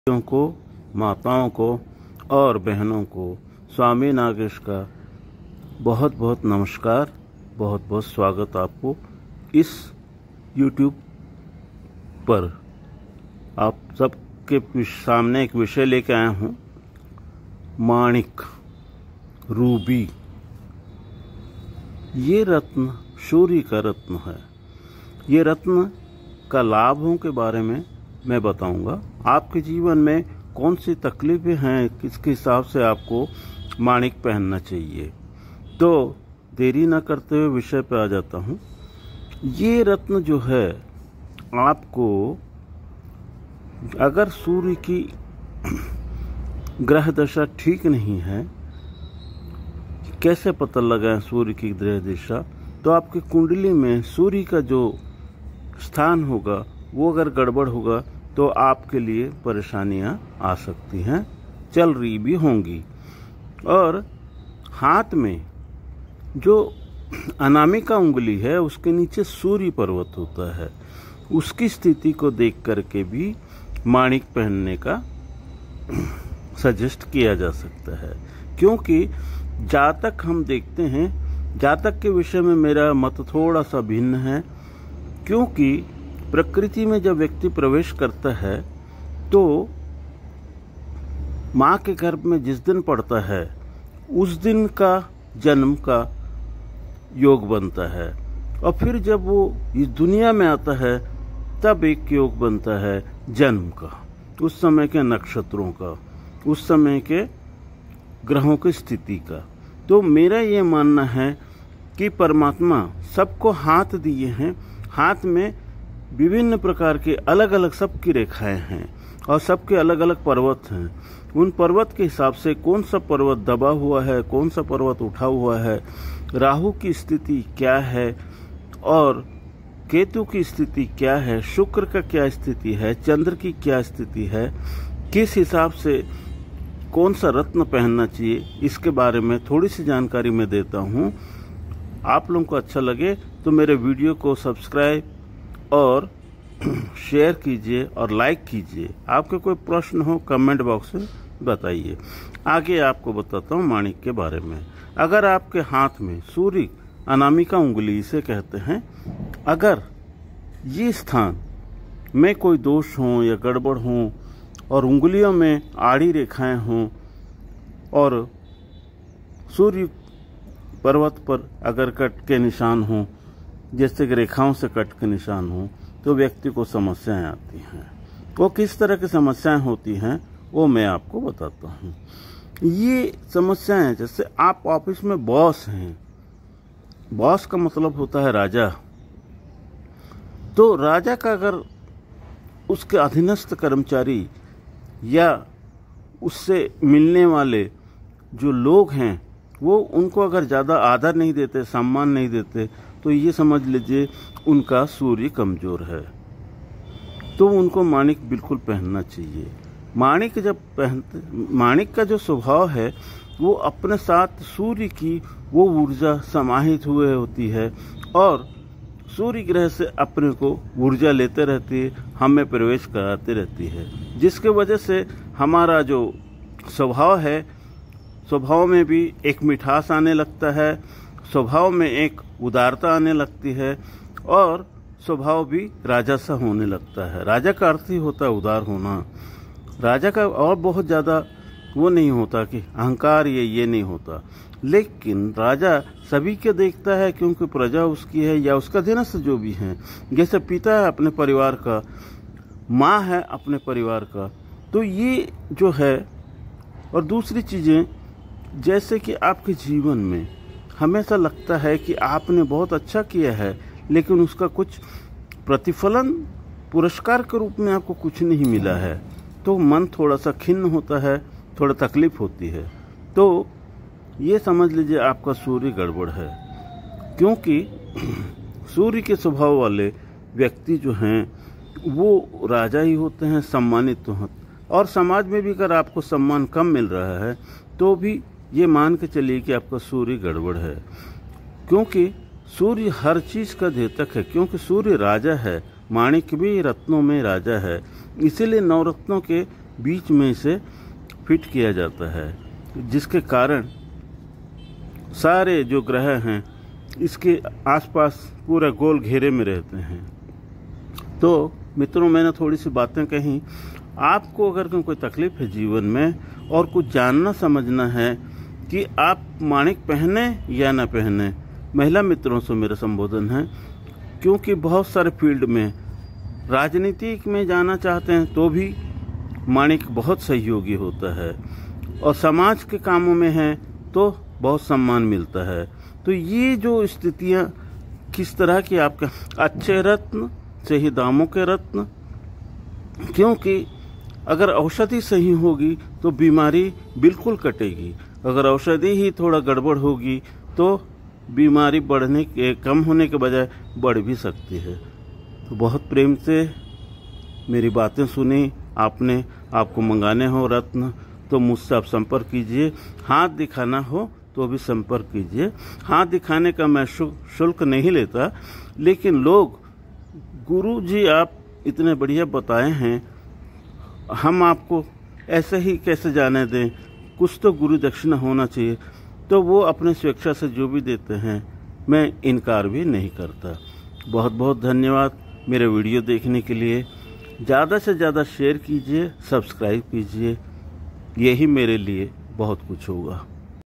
को, माताओं को और बहनों को स्वामी नागेश का बहुत बहुत नमस्कार, बहुत बहुत स्वागत आपको इस YouTube पर। आप सबके सामने एक विषय लेके आया हूँ, माणिक, रूबी। ये रत्न सूर्य का रत्न है। ये रत्न का लाभों के बारे में मैं बताऊंगा। आपके जीवन में कौन सी तकलीफें हैं, किसके हिसाब से आपको माणिक पहनना चाहिए। तो देरी न करते हुए विषय पे आ जाता हूँ। ये रत्न जो है, आपको अगर सूर्य की ग्रह दशा ठीक नहीं है, कैसे पता लगाएं सूर्य की ग्रह दशा? तो आपकी कुंडली में सूर्य का जो स्थान होगा वो अगर गड़बड़ होगा तो आपके लिए परेशानियां आ सकती हैं, चल रही भी होंगी। और हाथ में जो अनामिका उंगली है उसके नीचे सूर्य पर्वत होता है, उसकी स्थिति को देख करके भी माणिक पहनने का सजेस्ट किया जा सकता है। क्योंकि जातक हम देखते हैं, जातक के विषय में मेरा मत थोड़ा सा भिन्न है। क्योंकि प्रकृति में जब व्यक्ति प्रवेश करता है तो माँ के गर्भ में जिस दिन पड़ता है उस दिन का जन्म का योग बनता है, और फिर जब वो इस दुनिया में आता है तब एक योग बनता है जन्म का, उस समय के नक्षत्रों का, उस समय के ग्रहों की स्थिति का। तो मेरा ये मानना है कि परमात्मा सबको हाथ दिए हैं, हाथ में विभिन्न प्रकार के अलग अलग सबकी रेखाएं हैं और सबके अलग अलग पर्वत हैं। उन पर्वत के हिसाब से कौन सा पर्वत दबा हुआ है, कौन सा पर्वत उठा हुआ है, राहु की स्थिति क्या है और केतु की स्थिति क्या है, शुक्र का क्या स्थिति है, चंद्र की क्या स्थिति है, किस हिसाब से कौन सा रत्न पहनना चाहिए, इसके बारे में थोड़ी सी जानकारी मैं देता हूँ। आप लोगों को अच्छा लगे तो मेरे वीडियो को सब्सक्राइब और शेयर कीजिए और लाइक कीजिए। आपके कोई प्रश्न हो कमेंट बॉक्स में बताइए। आगे आपको बताता हूँ माणिक के बारे में। अगर आपके हाथ में सूर्य अनामिका उंगली इसे कहते हैं, अगर ये स्थान में कोई दोष हो या गड़बड़ हो और उंगलियों में आड़ी रेखाएं हों और सूर्य पर्वत पर अगर कट के निशान हों, जैसे कि रेखाओं से कट के निशान हो, तो व्यक्ति को समस्याएं आती हैं। वो किस तरह की समस्याएं होती हैं वो मैं आपको बताता हूँ। ये समस्याएं, जैसे आप ऑफिस में बॉस हैं, बॉस का मतलब होता है राजा। तो राजा का अगर उसके अधीनस्थ कर्मचारी या उससे मिलने वाले जो लोग हैं वो उनको अगर ज़्यादा आदर नहीं देते, सम्मान नहीं देते, तो ये समझ लीजिए उनका सूर्य कमजोर है। तो उनको माणिक बिल्कुल पहनना चाहिए। माणिक जब पहनते, माणिक का जो स्वभाव है वो अपने साथ सूर्य की वो ऊर्जा समाहित हुए होती है और सूर्य ग्रह से अपने को ऊर्जा लेते रहती है, हमें प्रवेश कराते रहती है, जिसके वजह से हमारा जो स्वभाव है, स्वभाव में भी एक मिठास आने लगता है, स्वभाव में एक उदारता आने लगती है और स्वभाव भी राजा सा होने लगता है। राजा का अर्थ ही होता है उदार होना। राजा का और बहुत ज़्यादा वो नहीं होता कि अहंकार ये नहीं होता, लेकिन राजा सभी के देखता है क्योंकि प्रजा उसकी है या उसका अधीनस्थ जो भी हैं। जैसे पिता है अपने परिवार का, माँ है अपने परिवार का। तो ये जो है, और दूसरी चीज़ें जैसे कि आपके जीवन में हमेशा लगता है कि आपने बहुत अच्छा किया है लेकिन उसका कुछ प्रतिफलन पुरस्कार के रूप में आपको कुछ नहीं मिला है, तो मन थोड़ा सा खिन्न होता है, थोड़ा तकलीफ होती है। तो ये समझ लीजिए आपका सूर्य गड़बड़ है। क्योंकि सूर्य के स्वभाव वाले व्यक्ति जो हैं वो राजा ही होते हैं, सम्मानित तो होते। और समाज में भी अगर आपको सम्मान कम मिल रहा है तो भी ये मान के चलिए कि आपका सूर्य गड़बड़ है। क्योंकि सूर्य हर चीज का द्योतक है, क्योंकि सूर्य राजा है, माणिक भी रत्नों में राजा है। इसीलिए नवरत्नों के बीच में इसे फिट किया जाता है, जिसके कारण सारे जो ग्रह हैं इसके आसपास पूरा गोल घेरे में रहते हैं। तो मित्रों, मैंने थोड़ी सी बातें कही। आपको अगर कोई तकलीफ है जीवन में और कुछ जानना समझना है कि आप माणिक पहने या ना पहने, महिला मित्रों से मेरा संबोधन है, क्योंकि बहुत सारे फील्ड में राजनीति में जाना चाहते हैं तो भी माणिक बहुत सहयोगी होता है, और समाज के कामों में है तो बहुत सम्मान मिलता है। तो ये जो स्थितियाँ किस तरह की, आपके अच्छे रत्न से ही दामों के रत्न, क्योंकि अगर औषधि सही होगी तो बीमारी बिल्कुल कटेगी। अगर औषधि ही थोड़ा गड़बड़ होगी तो बीमारी बढ़ने के, कम होने के बजाय बढ़ भी सकती है। तो बहुत प्रेम से मेरी बातें सुनी आपने। आपको मंगाने हो रत्न तो मुझसे आप संपर्क कीजिए। हाथ दिखाना हो तो भी संपर्क कीजिए। हाथ दिखाने का मैं शुल्क नहीं लेता, लेकिन लोग, गुरु जी आप इतने बढ़िया बताए हैं, हम आपको ऐसे ही कैसे जाने दें, कुछ तो गुरु दक्षिणा होना चाहिए। तो वो अपने स्वेच्छा से जो भी देते हैं मैं इनकार भी नहीं करता। बहुत बहुत धन्यवाद मेरे वीडियो देखने के लिए। ज़्यादा से ज़्यादा शेयर कीजिए, सब्सक्राइब कीजिए, यही मेरे लिए बहुत कुछ होगा।